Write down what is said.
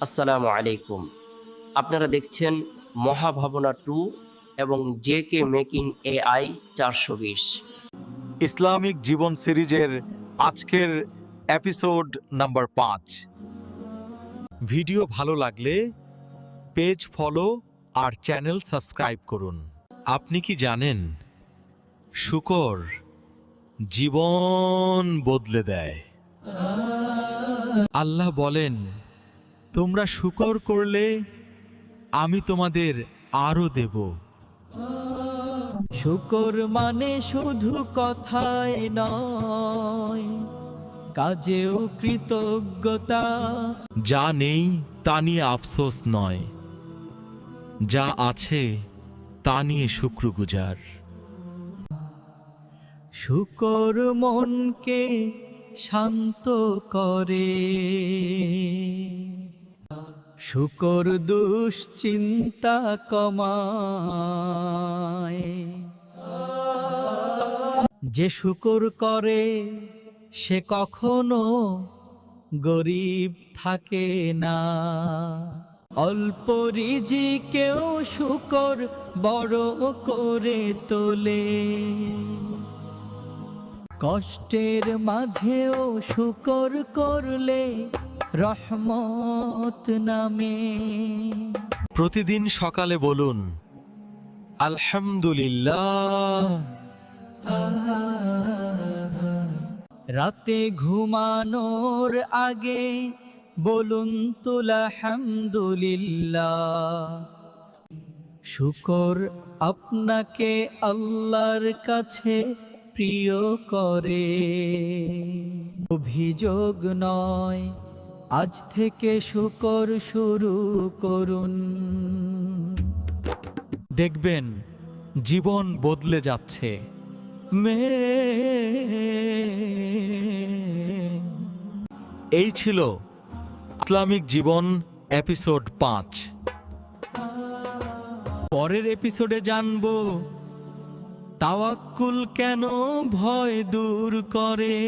আসসালামু আলাইকুম। আপনারা দেখছেন মহাভাবনা 2 এবং জেকে মেকিং এআই 420। ইসলামিক জীবন সিরিজের আজকের এপিসোড নাম্বার 5। ভিডিও ভালো লাগলে পেজ ফলো আর চ্যানেল সাবস্ক্রাইব করুন। আপনি কি জানেন শুকর জীবন বদলে দেয়? আল্লাহ বলেন, তোমরা শুকর করলে আমি তোমাদের আরো দেব। শুকর মানে শুধু কথায় নয়, কাজেও কৃতজ্ঞতা। যা নেই তা নিয়ে আফসোস নয়, যা আছে তা নিয়ে শুক্রগুজার। শুকর মনকে শান্ত করে, শুকর দুশ্চিন্তা কমায়। যে শুকর করে সে কখনো গরিব থাকে না। অল্প রিজিকেও শুকর বড় করে তোলে, কষ্টের মাঝেও শুকর করলে রহমত নামে। প্রতিদিন সকালে বলুন আলহামদুলিল্লাহ। রাতে ঘুমানোর আগে বলুন আলহামদুলিল্লাহ। শুকর আপনাকে আল্লাহর কাছে প্রিয় করে। অভিযোগ নয়, আজ থেকে শুকর শুরু করুন। দেখবেন জীবন বদলে যাচ্ছে। এই ছিল ইসলামিক জীবন এপিসোড 5। পরের এপিসোডে জানবো তাওয়াক্কুল কেন ভয় দূর করে।